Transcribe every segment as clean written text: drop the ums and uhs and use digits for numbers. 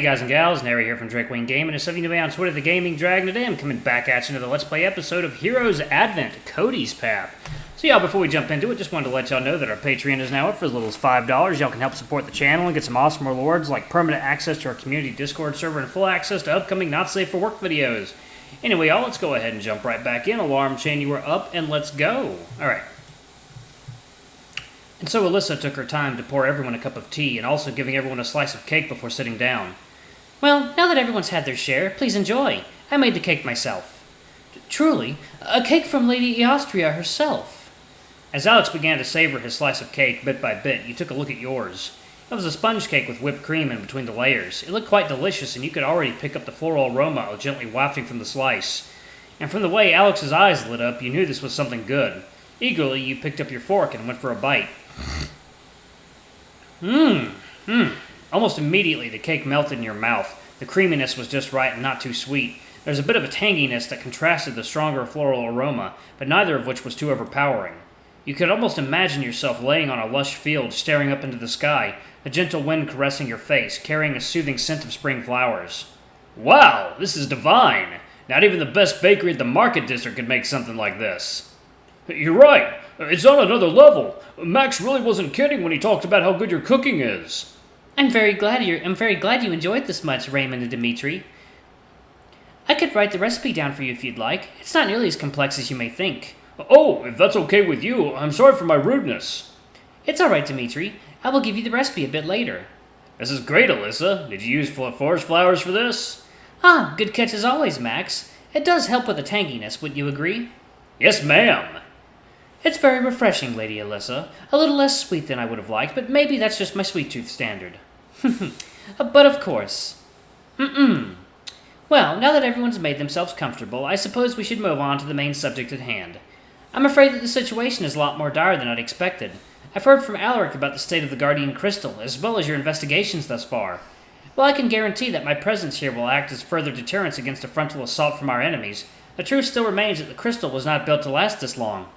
guys and gals, Nary here from Drakewing Gaming, and something to me on Twitter, the Gaming Dragon. Today I'm coming back at you into the Let's Play episode of Heroes Advent, Cody's Path. So y'all, before we jump into it, just wanted to let y'all know that our Patreon is now up for as little as $5. Y'all can help support the channel and get some awesome rewards like permanent access to our community Discord server and full access to upcoming Not Safe for Work videos. Anyway, y'all, let's go ahead and jump right back in. Alarm chain, you are up, and let's go. Alright. And so Alisa took her time to pour everyone a cup of tea, and also giving everyone a slice of cake before sitting down. Well, now that everyone's had their share, please enjoy. I made the cake myself. Truly, a cake from Lady Eostria herself. As Alex began to savor his slice of cake bit by bit, you took a look at yours. It was a sponge cake with whipped cream in between the layers. It looked quite delicious, and you could already pick up the floral aroma gently wafting from the slice. And from the way Alex's eyes lit up, you knew this was something good. Eagerly, you picked up your fork and went for a bite. Almost immediately, the cake melted in your mouth. The creaminess was just right and not too sweet. There was a bit of a tanginess that contrasted the stronger floral aroma, but neither of which was too overpowering. You could almost imagine yourself laying on a lush field, staring up into the sky, a gentle wind caressing your face, carrying a soothing scent of spring flowers. Wow, this is divine! Not even the best bakery at the Market District could make something like this. You're right. It's on another level. Max really wasn't kidding when he talked about how good your cooking is. I'm very glad you enjoyed this much, Raymond and Dimitri. I could write the recipe down for you if you'd like. It's not nearly as complex as you may think. Oh, if that's okay with you, I'm sorry for my rudeness. It's all right, Dimitri. I will give you the recipe a bit later. This is great, Alisa. Did you use forest flowers for this? Ah, good catch as always, Max. It does help with the tanginess, wouldn't you agree? Yes, ma'am. It's very refreshing, Lady Alisa. A little less sweet than I would have liked, but maybe that's just my sweet tooth standard. But of course. Well, now that everyone's made themselves comfortable, I suppose we should move on to the main subject at hand. I'm afraid that the situation is a lot more dire than I'd expected. I've heard from Alaric about the state of the Guardian Crystal, as well as your investigations thus far. While I can guarantee that my presence here will act as further deterrence against a frontal assault from our enemies, the truth still remains that the crystal was not built to last this long.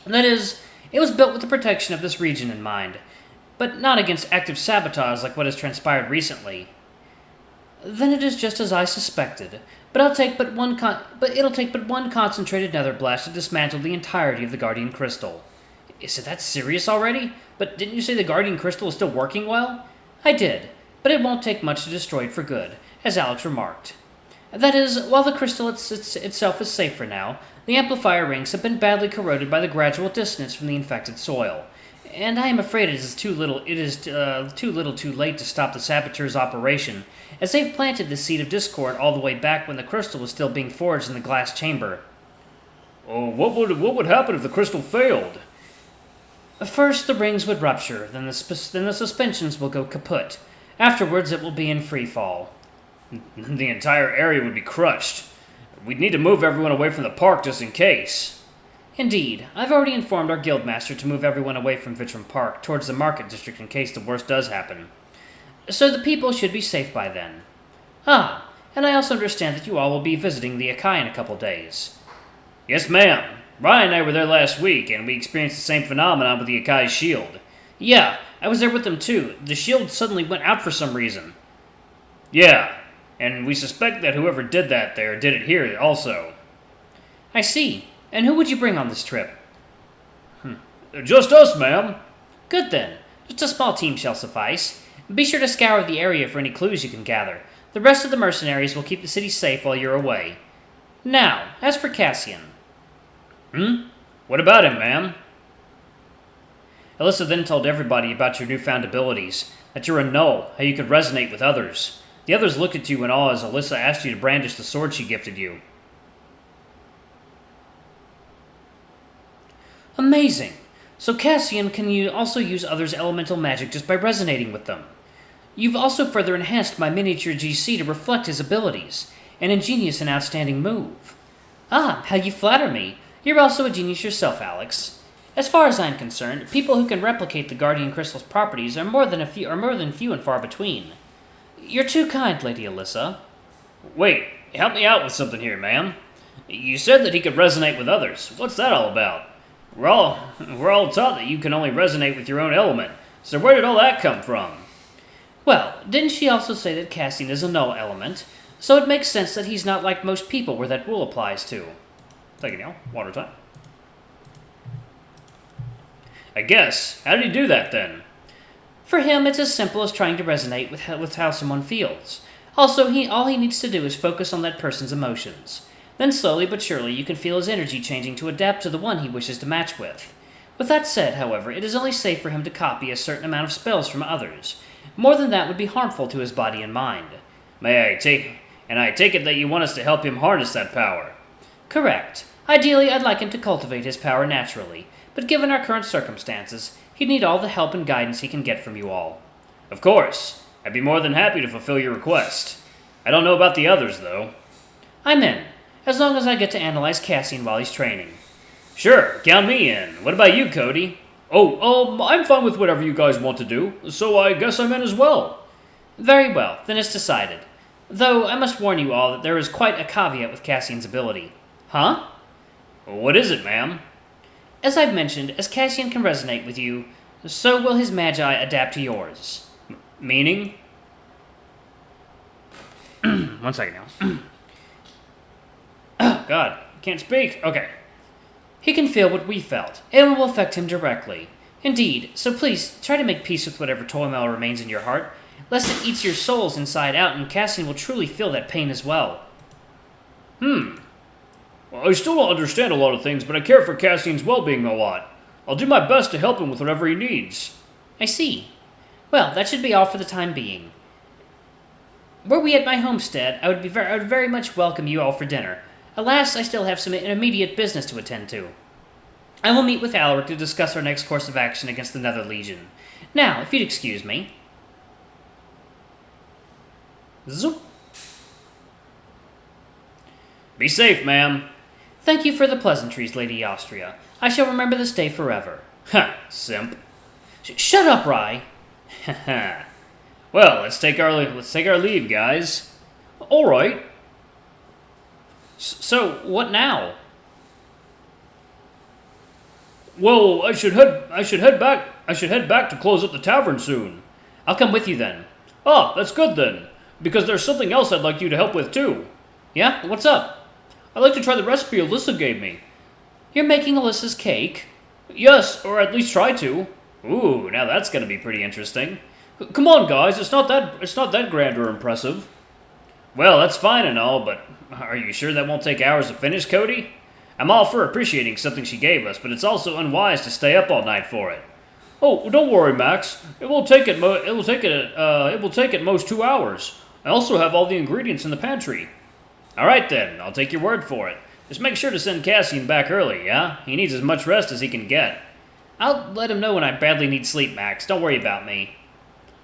That is, it was built with the protection of this region in mind, but not against active sabotage like what has transpired recently. Then it is just as I suspected, but it'll take but one concentrated nether blast to dismantle the entirety of the Guardian Crystal. Is it that serious already? But didn't you say the Guardian Crystal is still working well? I did, but it won't take much to destroy it for good, as Alex remarked. That is, while the crystal itself is safe for now, the amplifier rings have been badly corroded by the gradual dissonance from the infected soil, and I am afraid it is too little too late to stop the saboteurs' operation, as they've planted the seed of discord all the way back when the crystal was still being forged in the glass chamber. Oh, what would happen if the crystal failed? First, the rings would rupture, then the suspensions will go kaput. Afterwards, it will be in free fall. The entire area would be crushed. We'd need to move everyone away from the park just in case. Indeed. I've already informed our guildmaster to move everyone away from Vitram Park towards the Market District in case the worst does happen. So the people should be safe by then. Ah, and I also understand that you all will be visiting the Akai in a couple days. Yes, ma'am. Ryan and I were there last week, and we experienced the same phenomenon with the Akai's shield. Yeah, I was there with them too. The shield suddenly went out for some reason. Yeah. And we suspect that whoever did that there did it here also. I see. And who would you bring on this trip? Just us, ma'am. Good then. Just a small team shall suffice. Be sure to scour the area for any clues you can gather. The rest of the mercenaries will keep the city safe while you're away. Now, as for Cassian. What about him, ma'am? Alisa then told everybody about your newfound abilities, that you're a null, how you could resonate with others. The others looked at you in awe as Alisa asked you to brandish the sword she gifted you. Amazing! So Cassian can also use others' elemental magic just by resonating with them. You've also further enhanced my miniature GC to reflect his abilities. An ingenious and outstanding move. Ah, how you flatter me. You're also a genius yourself, Alex. As far as I'm concerned, people who can replicate the Guardian Crystal's properties are more than few and far between. You're too kind, Lady Alisa. Wait, help me out with something here, ma'am. You said that he could resonate with others. What's that all about? We're all taught that you can only resonate with your own element. So where did all that come from? Well, didn't she also say that Cassian is a null element? So it makes sense that he's not like most people where that rule applies to. Thank you, Neil. Water time. I guess. How did he do that, then? For him, it's as simple as trying to resonate with how someone feels. Also, all he needs to do is focus on that person's emotions. Then slowly but surely you can feel his energy changing to adapt to the one he wishes to match with. With that said, however, it is only safe for him to copy a certain amount of spells from others. More than that would be harmful to his body and mind. I take it that you want us to help him harness that power. Correct. Ideally, I'd like him to cultivate his power naturally, but given our current circumstances, he'd need all the help and guidance he can get from you all. Of course. I'd be more than happy to fulfill your request. I don't know about the others, though. I'm in, as long as I get to analyze Cassian while he's training. Sure, count me in. What about you, Cody? I'm fine with whatever you guys want to do, so I guess I'm in as well. Very well, then it's decided. Though I must warn you all that there is quite a caveat with Cassian's ability. Huh? What is it, ma'am? As I've mentioned, as Cassian can resonate with you, so will his magi adapt to yours. Meaning? 1 second now. Oh, God. Can't speak. Okay. He can feel what we felt, and it will affect him directly. Indeed, so please, try to make peace with whatever turmoil remains in your heart, lest it eats your souls inside out, and Cassian will truly feel that pain as well. Well, I still don't understand a lot of things, but I care for Cassian's well-being a lot. I'll do my best to help him with whatever he needs. I see. Well, that should be all for the time being. Were we at my homestead, I would very much welcome you all for dinner. Alas, I still have some immediate business to attend to. I will meet with Alaric to discuss our next course of action against the Nether Legion. Now, if you'd excuse me. Zoop. Be safe, ma'am. Thank you for the pleasantries, Lady Austria. I shall remember this day forever. Ha, simp. Shut up, Rye. Well, let's take our leave, guys. All right. So, what now? Well, I should head back to close up the tavern soon. I'll come with you then. Ah, that's good then, because there's something else I'd like you to help with too. Yeah? What's up? I'd like to try the recipe Alisa gave me. You're making Alisa's cake? Yes, or at least try to. Ooh, now that's gonna be pretty interesting. Come on, guys, it's not that grand or impressive. Well, that's fine and all, but are you sure that won't take hours to finish, Cody? I'm all for appreciating something she gave us, but it's also unwise to stay up all night for it. Oh, don't worry, Max. It will take at most 2 hours. I also have all the ingredients in the pantry. All right then, I'll take your word for it. Just make sure to send Cassian back early, yeah? He needs as much rest as he can get. I'll let him know when I badly need sleep, Max. Don't worry about me.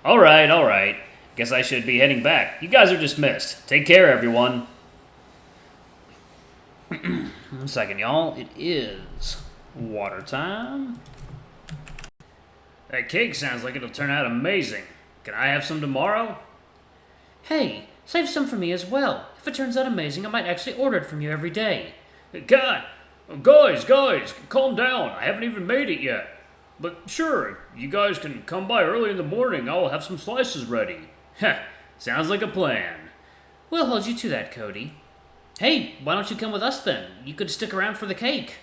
All right. Guess I should be heading back. You guys are dismissed. Take care, everyone. 1 second, y'all. It is water time. That cake sounds like it'll turn out amazing. Can I have some tomorrow? Hey, save some for me as well. If it turns out amazing, I might actually order it from you every day. God, guys, calm down. I haven't even made it yet. But sure, you guys can come by early in the morning. I'll have some slices ready. Heh, sounds like a plan. We'll hold you to that, Cody. Hey, why don't you come with us then? You could stick around for the cake.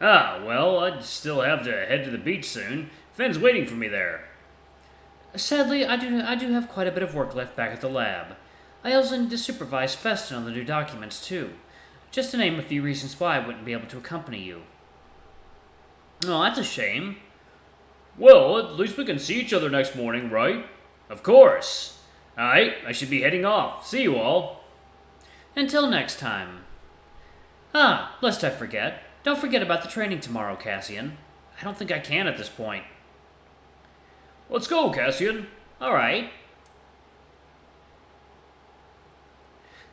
Ah, well, I'd still have to head to the beach soon. Finn's waiting for me there. Sadly, I do have quite a bit of work left back at the lab. I also need to supervise Festin on the new documents, too. Just to name a few reasons why I wouldn't be able to accompany you. Oh, that's a shame. Well, at least we can see each other next morning, right? Of course. Alright, I should be heading off. See you all. Until next time. Ah, lest I forget. Don't forget about the training tomorrow, Cassian. I don't think I can at this point. Let's go, Cassian. Alright.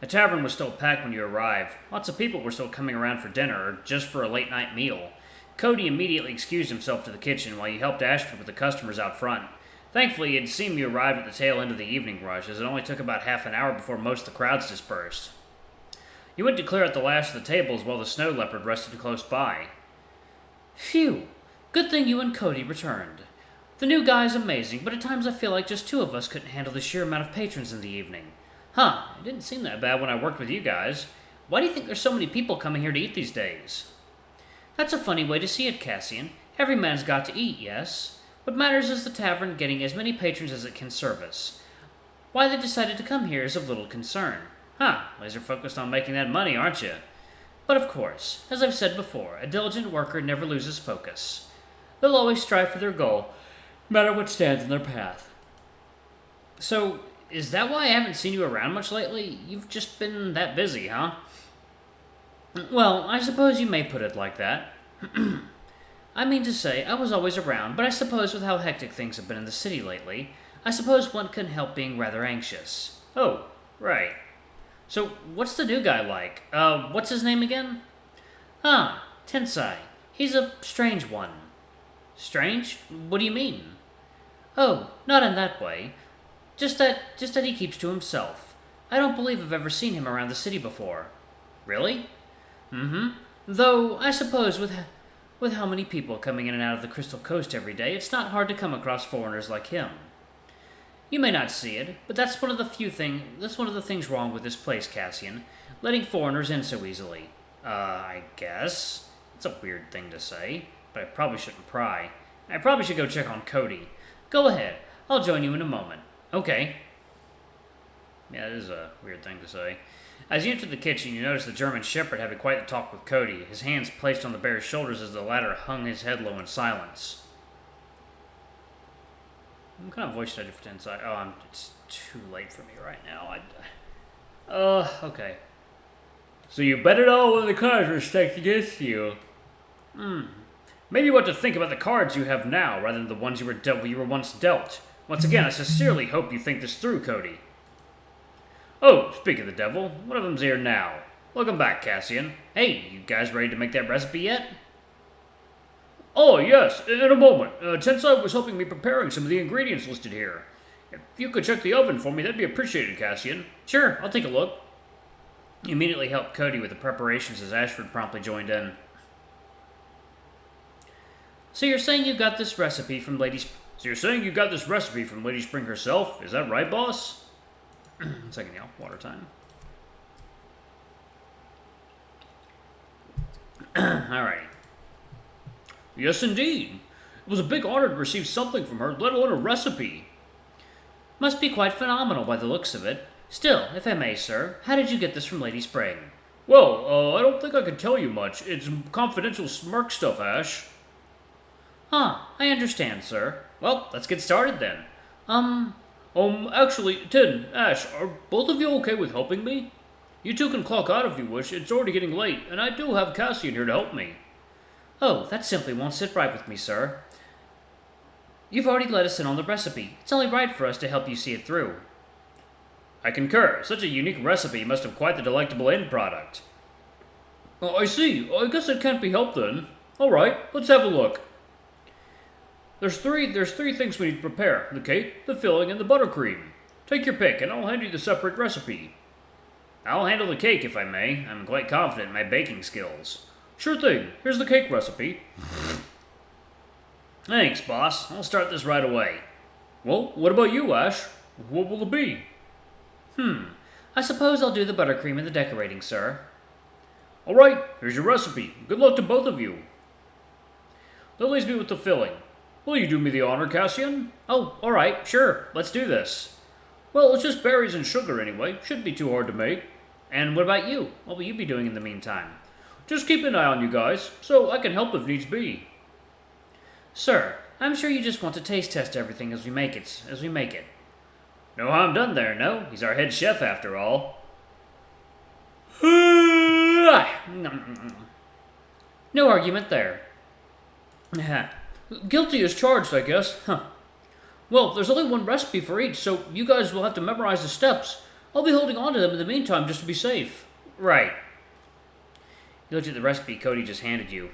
The tavern was still packed when you arrived. Lots of people were still coming around for dinner or just for a late-night meal. Cody immediately excused himself to the kitchen while he helped Ashford with the customers out front. Thankfully, it seemed you arrived at the tail end of the evening rush, as it only took about half an hour before most of the crowds dispersed. You went to clear out the last of the tables while the snow leopard rested close by. Phew. Good thing you and Cody returned. The new guy is amazing, but at times I feel like just two of us couldn't handle the sheer amount of patrons in the evening. Huh, it didn't seem that bad when I worked with you guys. Why do you think there's so many people coming here to eat these days? That's a funny way to see it, Cassian. Every man's got to eat, yes? What matters is the tavern getting as many patrons as it can service. Why they decided to come here is of little concern. Huh, laser focused on making that money, aren't you? But of course, as I've said before, a diligent worker never loses focus. They'll always strive for their goal, no matter what stands in their path. So, is that why I haven't seen you around much lately? You've just been that busy, huh? Well, I suppose you may put it like that. I mean to say, I was always around, but I suppose with how hectic things have been in the city lately, I suppose one couldn't help being rather anxious. Oh, right. So, what's the new guy like? What's his name again? Ah, Tensai. He's a strange one. Strange? What do you mean? Oh, not in that way. Just that he keeps to himself. I don't believe I've ever seen him around the city before. Really? Mm-hmm. Though, I suppose with how many people coming in and out of the Crystal Coast every day, it's not hard to come across foreigners like him. You may not see it, but that's one of the things wrong with this place, Cassian. Letting foreigners in so easily. I guess. It's a weird thing to say, but I probably shouldn't pry. I probably should go check on Cody. Go ahead. I'll join you in a moment. Okay. Yeah, it is a weird thing to say. As you enter the kitchen, you notice the German shepherd having quite a talk with Cody, his hands placed on the bear's shoulders as the latter hung his head low in silence. What kind of voice should I do for Tensai? Oh, it's too late for me right now. Okay. So you bet it all when the cards were stacked against you. Maybe you ought to think about the cards you have now, rather than the ones you were once dealt. Once again, I sincerely hope you think this through, Cody. Oh, speak of the devil, one of them's here now. Welcome back, Cassian. Hey, you guys ready to make that recipe yet? Oh, yes, in a moment. Tensai was helping me preparing some of the ingredients listed here. If you could check the oven for me, that'd be appreciated, Cassian. Sure, I'll take a look. He immediately helped Cody with the preparations as Ashford promptly joined in. So you're saying you got this recipe from Lady Spring herself? Is that right, boss? Second, y'all. Water time. Alrighty. Yes, indeed. It was a big honor to receive something from her, let alone a recipe. Must be quite phenomenal by the looks of it. Still, if I may, sir, how did you get this from Lady Spring? Well, I don't think I can tell you much. It's confidential smirk stuff, Ash. Ah, I understand, sir. Well, let's get started then. Actually, Tin, Ash, are both of you okay with helping me? You two can clock out if you wish. It's already getting late, and I do have Cassian here to help me. Oh, that simply won't sit right with me, sir. You've already let us in on the recipe. It's only right for us to help you see it through. I concur. Such a unique recipe must have quite the delectable end product. Oh, I see. I guess it can't be helped then. All right, let's have a look. There's three things we need to prepare: the cake, the filling, and the buttercream. Take your pick, and I'll hand you the separate recipe. I'll handle the cake if I may. I'm quite confident in my baking skills. Sure thing. Here's the cake recipe. Thanks, boss. I'll start this right away. Well, what about you, Ash? What will it be? I suppose I'll do the buttercream and the decorating, sir. All right, here's your recipe. Good luck to both of you. That leaves me with the filling. Will you do me the honor, Cassian? Oh, all right, sure. Let's do this. Well, it's just berries and sugar anyway. Shouldn't be too hard to make. And what about you? What will you be doing in the meantime? Just keep an eye on you guys, so I can help if needs be. Sir, I'm sure you just want to taste test everything as we make it. No harm done there, no? He's our head chef after all. No argument there. Guilty as charged, I guess. Well, there's only one recipe for each, so you guys will have to memorize the steps. I'll be holding on to them in the meantime just to be safe. Right. You looked at the recipe Cody just handed you.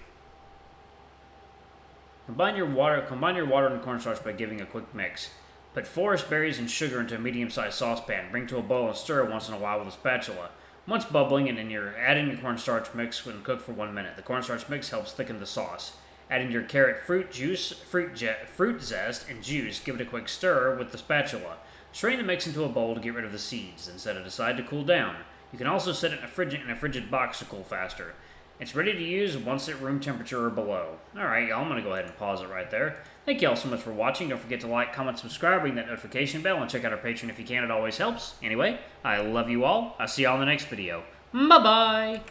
Combine your water and cornstarch by giving a quick mix. Put forest berries and sugar into a medium-sized saucepan. Bring to a boil and stir once in a while with a spatula. Once bubbling, and then you're adding the cornstarch mix and cook for 1 minute. The cornstarch mix helps thicken the sauce. Add in your carrot fruit juice, fruit zest, and juice. Give it a quick stir with the spatula. Strain the mix into a bowl to get rid of the seeds, and set it aside to cool down. You can also set it in a frigid box to cool faster. It's ready to use once at room temperature or below. Alright, y'all, I'm going to go ahead and pause it right there. Thank y'all so much for watching. Don't forget to like, comment, subscribe, ring that notification bell, and check out our Patreon if you can. It always helps. Anyway, I love you all. I'll see y'all in the next video. Bye-bye!